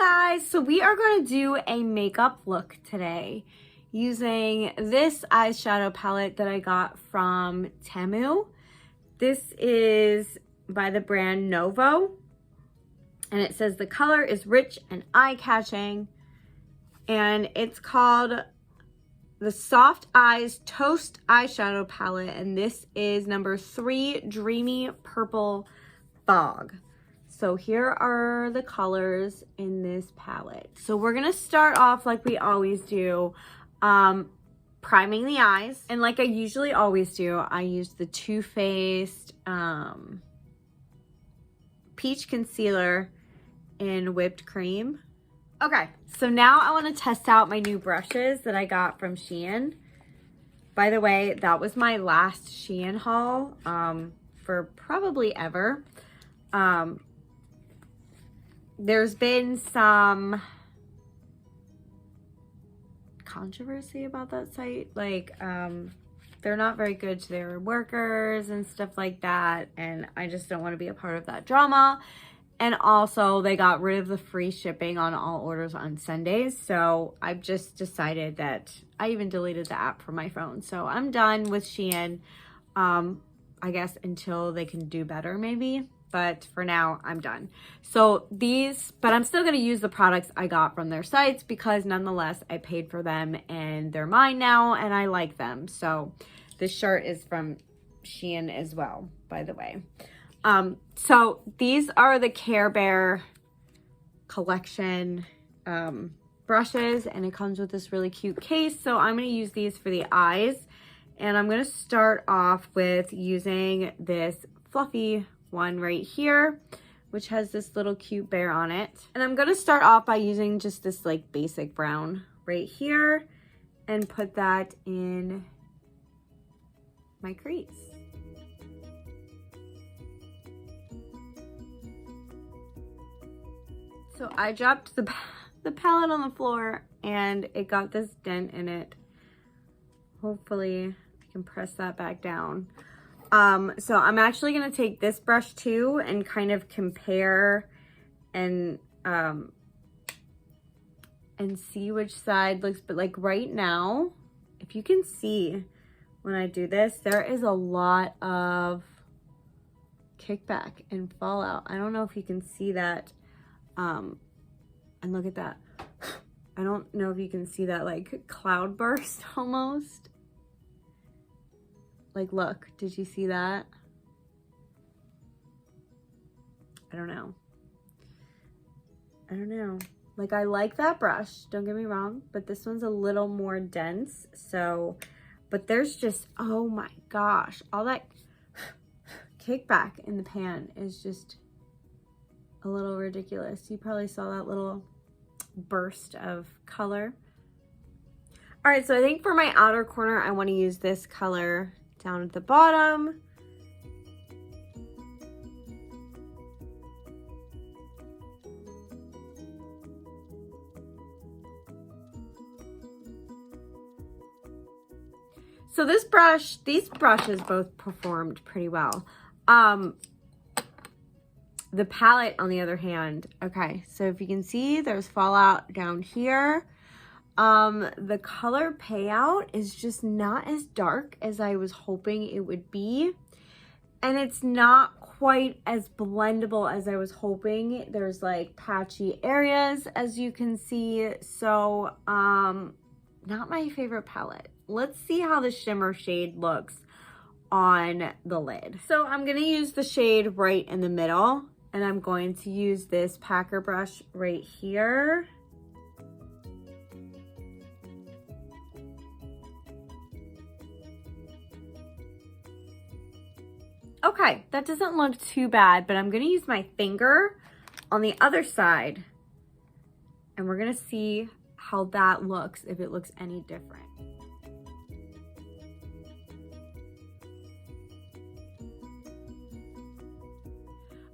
guys, so we are going to do a makeup look today using this eyeshadow palette that I got from Temu. This is by the brand Novo, and it says the color is rich and eye-catching, and it's called the Soft Eyes Toast Eyeshadow Palette, and this is number 3, Dreamy Purple Fog. So here are the colors in this palette. So we're gonna start off like we always do, priming the eyes. And like I usually always do, I use the Too Faced Peach Concealer in Whipped Cream. Okay, so now I wanna test out my new brushes that I got from Shein. By the way, that was my last Shein haul for probably ever. There's been some controversy about that site. Like, they're not very good to their workers and stuff like that. And I just don't want to be a part of that drama. And also, they got rid of the free shipping on all orders on Sundays. So I've just decided that I even deleted the app from my phone. So I'm done with Shein, I guess, until they can do better maybe. But for now, I'm done. So but I'm still going to use the products I got from their sites because nonetheless, I paid for them and they're mine now and I like them. So this shirt is from Shein as well, by the way. So these are the Care Bear collection brushes, and it comes with this really cute case. So I'm going to use these for the eyes, and I'm going to start off with using this fluffy one right here, which has this little cute bear on it. And I'm going to start off by using just this like basic brown right here and put that in my crease. So I dropped the palette on the floor and it got this dent in it. Hopefully I can press that back down. So I'm actually going to take this brush too and kind of compare and see which side looks, but like right now, if you can see when I do this, there is a lot of kickback and fallout. I don't know if you can see that. And look at that. I don't know if you can see that like cloud burst almost. Like, look, did you see that? I don't know. Like, I like that brush, don't get me wrong, but this one's a little more dense. So, but there's just, oh my gosh, all that kickback in the pan is just a little ridiculous. You probably saw that little burst of color. All right, so I think for my outer corner, I want to use this color down at the bottom. So these brushes both performed pretty well. The palette, on the other hand, okay, so if you can see, there's fallout down here. The color payout is just not as dark as I was hoping it would be. And it's not quite as blendable as I was hoping. There's like patchy areas, as you can see. So, not my favorite palette. Let's see how the shimmer shade looks on the lid. So I'm going to use the shade right in the middle, and I'm going to use this packer brush right here. Okay, that doesn't look too bad, but I'm going to use my finger on the other side, and we're going to see how that looks, if it looks any different.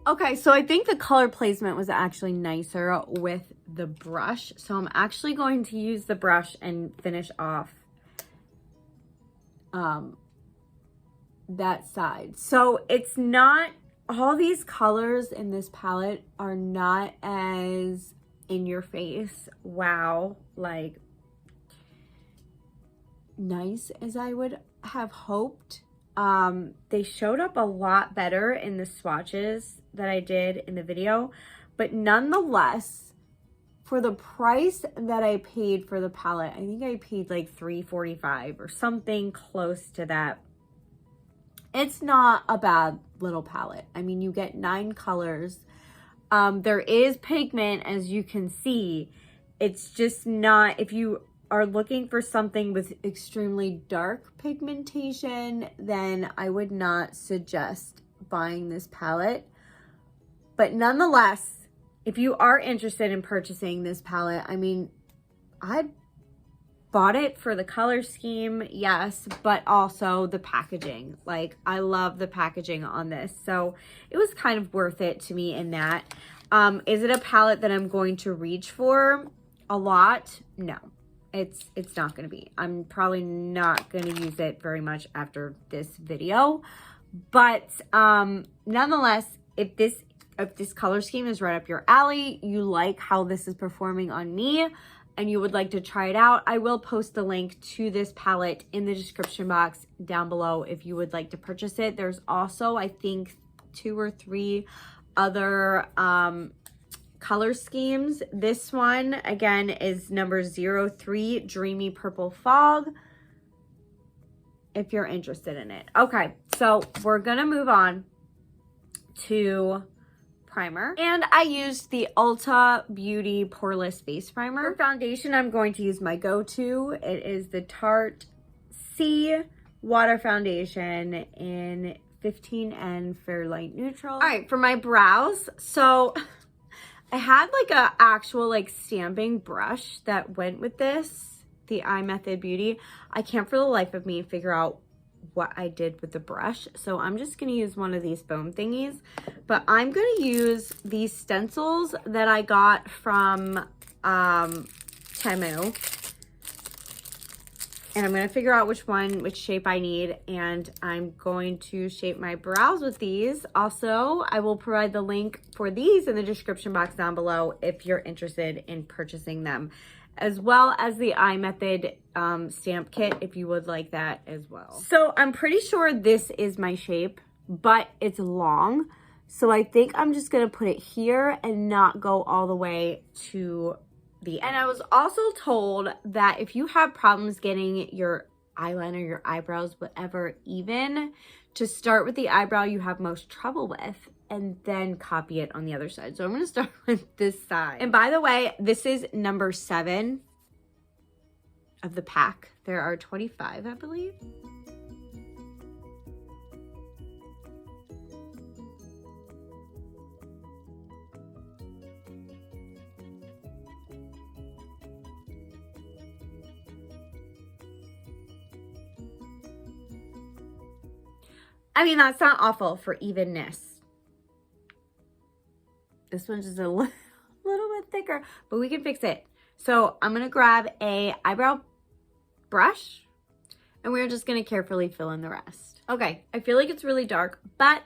Okay, so I think the color placement was actually nicer with the brush. So I'm actually going to use the brush and finish off that side. So it's not, all these colors in this palette are not as in your face. Wow, like nice as I would have hoped. They showed up a lot better in the swatches that I did in the video, but nonetheless, for the price that I paid for the palette, I think I paid like $3.45 or something close to that. It's not a bad little palette. I mean, you get 9 colors. There is pigment, as you can see. It's just not, if you are looking for something with extremely dark pigmentation, then I would not suggest buying this palette. But nonetheless, if you are interested in purchasing this palette, I mean, I bought it for the color scheme, yes, but also the packaging. Like, I love the packaging on this, so it was kind of worth it to me in that. Is it a palette that I'm going to reach for a lot? No, it's not going to be. I'm probably not going to use it very much after this video, but nonetheless, if this color scheme is right up your alley, you like how this is performing on me, and you would like to try it out, I will post the link to this palette in the description box down below if you would like to purchase it. There's also, I think, 2 or 3 other color schemes. This one, again, is number 03, Dreamy Purple Fog, if you're interested in it. Okay, so we're gonna move on to primer, and I used the Ulta Beauty Poreless Face Primer. For foundation, I'm going to use my go-to. It is the Tarte C Water Foundation in 15N Fair Light Neutral. All right, for my brows, so I had like a actual like stamping brush that went with this, the Eye Method Beauty. I can't for the life of me figure out what I did with the brush, so I'm just gonna use one of these foam thingies, but I'm gonna use these stencils that I got from Temu, and I'm gonna figure out which shape I need, and I'm going to shape my brows with these. Also, I will provide the link for these in the description box down below if you're interested in purchasing them, as well as the Eye Method stamp kit if you would like that as well. So I'm pretty sure this is my shape, but it's long. So I think I'm just gonna put it here and not go all the way to the end. And I was also told that if you have problems getting your eyeliner, your eyebrows, whatever, even, to start with the eyebrow you have most trouble with, and then copy it on the other side. So I'm gonna start with this side. And by the way, this is number 7 of the pack. There are 25, I believe. I mean, that's not awful for evenness. This one's just a little bit thicker, but we can fix it. So I'm gonna grab a eyebrow brush, and we're just gonna carefully fill in the rest. Okay, I feel like it's really dark, but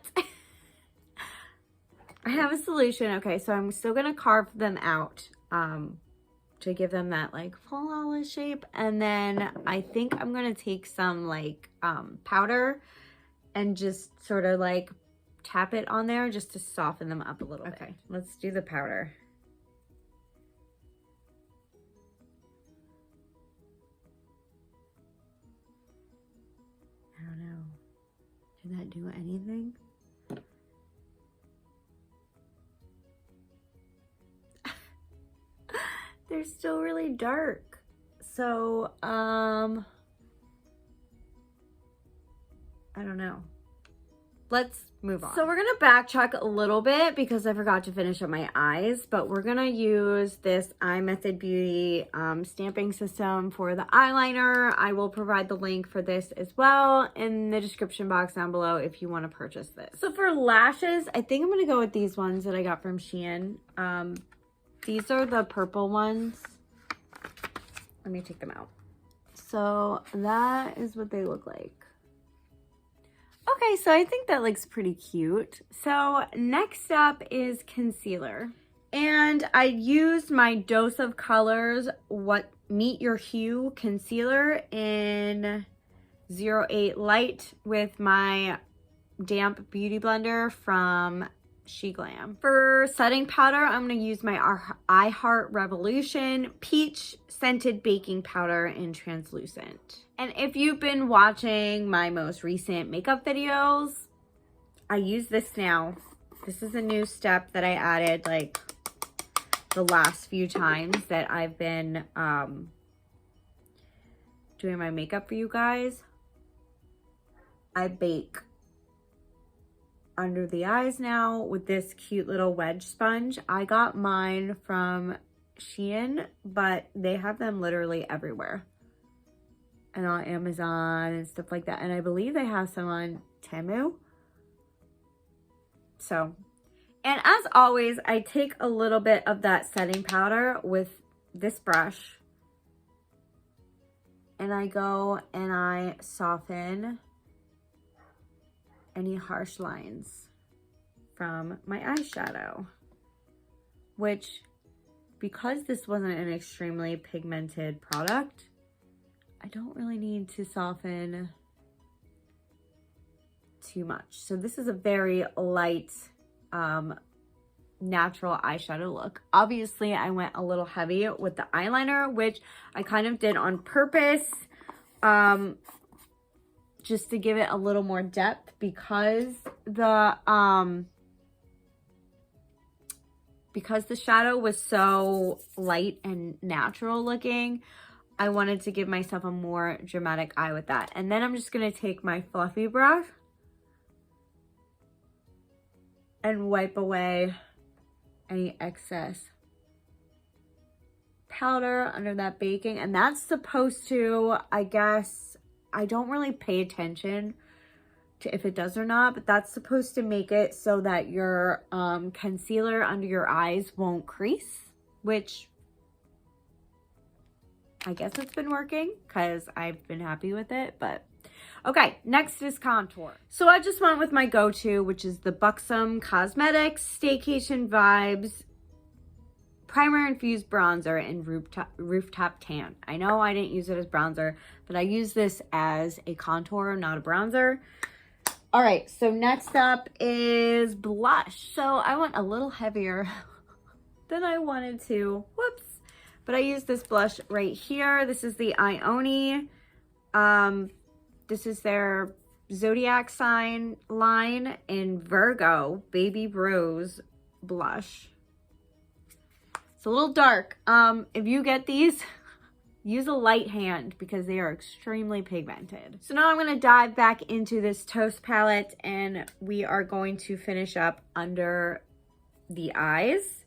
I have a solution. Okay, so I'm still gonna carve them out to give them that like flawless shape, and then I think I'm gonna take some like powder and just sort of like tap it on there just to soften them up a little bit. Okay, let's do the powder. I don't know. Did that do anything? They're still really dark. So, I don't know. Let's move on. So we're gonna backtrack a little bit because I forgot to finish up my eyes, but we're gonna use this Eye Method Beauty stamping system for the eyeliner. I will provide the link for this as well in the description box down below if you want to purchase this. So for lashes, I think I'm gonna go with these ones that I got from Shein. These are the purple ones. Let me take them out. So that is what they look like. Okay, so I think that looks pretty cute. So next up is concealer. And I used my Dose of Colors Meet Your Hue concealer in 08 Light with my damp beauty blender from SheGlam. For setting powder, I'm going to use my I Heart Revolution Peach Scented Baking Powder in Translucent. And if you've been watching my most recent makeup videos, I use this now. This is a new step that I added like the last few times that I've been doing my makeup for you guys. I bake under the eyes now with this cute little wedge sponge. I got mine from Shein, but they have them literally everywhere and on Amazon and stuff like that. And I believe they have some on Temu. So, and as always, I take a little bit of that setting powder with this brush and I go and I soften any harsh lines from my eyeshadow, which, because this wasn't an extremely pigmented product, I don't really need to soften too much. So this is a very light, natural eyeshadow look. Obviously, I went a little heavy with the eyeliner, which I kind of did on purpose, just to give it a little more depth, because the shadow was so light and natural looking. I wanted to give myself a more dramatic eye with that. And then I'm just gonna take my fluffy brush and wipe away any excess powder under that baking. And that's supposed to, I guess, I don't really pay attention to if it does or not, but that's supposed to make it so that your concealer under your eyes won't crease, which I guess it's been working because I've been happy with it. But okay, next is contour. So I just went with my go-to, which is the Buxom Cosmetics Staycation Vibes Primer Infused Bronzer in Rooftop Tan. I know I didn't use it as bronzer, but I use this as a contour, not a bronzer. All right, so next up is blush. So I went a little heavier than I wanted to. Whoops. But I used this blush right here. This is the Ioni. This is their zodiac sign line in Virgo Baby Rose blush. It's a little dark. If you get these, use a light hand because they are extremely pigmented. So now I'm going to dive back into this Toast palette and we are going to finish up under the eyes.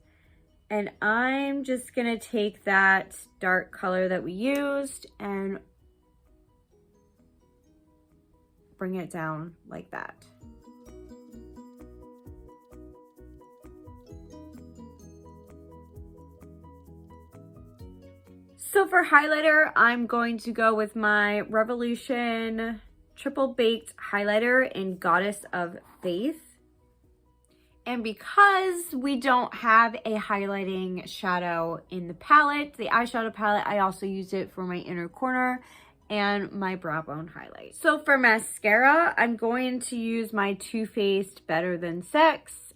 And I'm just going to take that dark color that we used and bring it down like that. So for highlighter, I'm going to go with my Revolution Triple Baked Highlighter in Goddess of Faith. And because we don't have a highlighting shadow in the palette, the eyeshadow palette, I also used it for my inner corner and my brow bone highlight. So for mascara, I'm going to use my Too Faced Better Than Sex.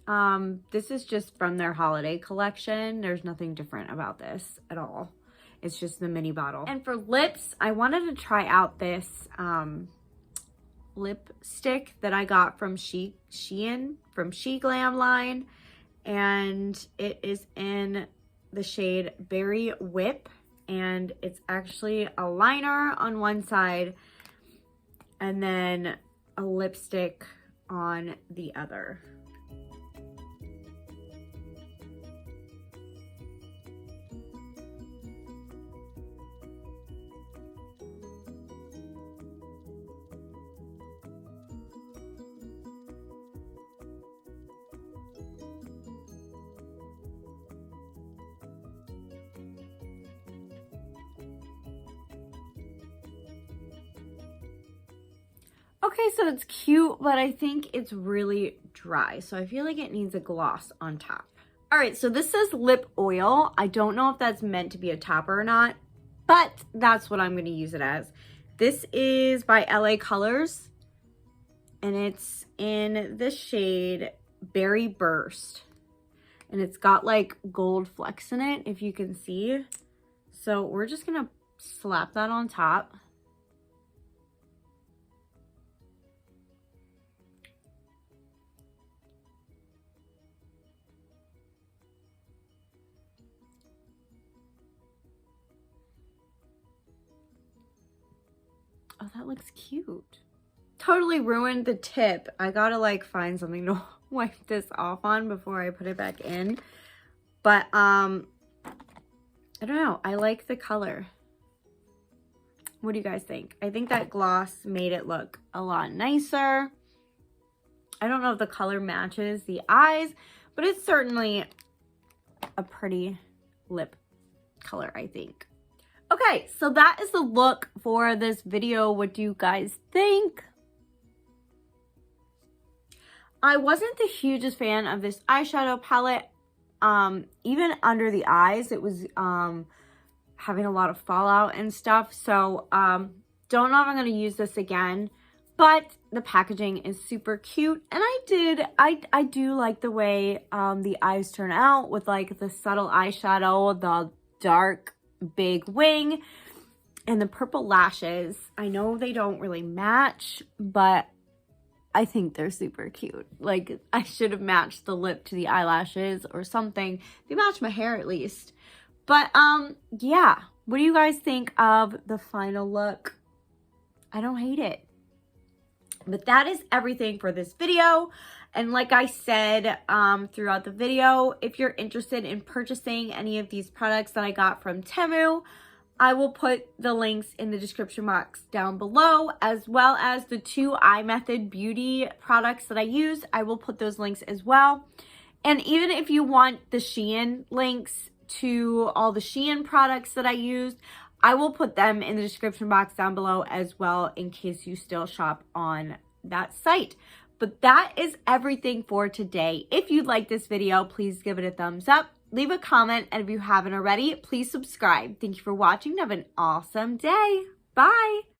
This is just from their holiday collection. There's nothing different about this at all. It's just the mini bottle. And for lips, I wanted to try out this lipstick that I got from Shein, from SheGlam line. And it is in the shade Berry Whip. And it's actually a liner on one side and then a lipstick on the other. Okay, so it's cute, but I think it's really dry. So I feel like it needs a gloss on top. All right, so this says lip oil. I don't know if that's meant to be a topper or not, but that's what I'm going to use it as. This is by LA Colors, and it's in the shade Berry Burst. And it's got like gold flecks in it, if you can see. So we're just going to slap that on top. Oh, that looks cute. Totally ruined the tip. I gotta like find something to wipe this off on before I put it back in. But I don't know. I like the color. What do you guys think? I think that gloss made it look a lot nicer. I don't know if the color matches the eyes, but it's certainly a pretty lip color, I think. Okay, so that is the look for this video. What do you guys think? I wasn't the hugest fan of this eyeshadow palette. Even under the eyes, it was having a lot of fallout and stuff. So don't know if I'm going to use this again. But the packaging is super cute. And I do like the way the eyes turn out with like the subtle eyeshadow, the dark big wing, and the purple lashes. I know they don't really match, but I think they're super cute. Like, I should have matched the lip to the eyelashes or something. They match my hair at least. But yeah, what do you guys think of the final look? I don't hate it. But that is everything for this video. And like I said throughout the video, if you're interested in purchasing any of these products that I got from Temu, I will put the links in the description box down below, as well as the 2 iMethod beauty products that I use. I will put those links as well. And even if you want the Shein links to all the Shein products that I used, I will put them in the description box down below as well, in case you still shop on that site. But that is everything for today. If you like this video, please give it a thumbs up, leave a comment, and if you haven't already, please subscribe. Thank you for watching. Have an awesome day. Bye.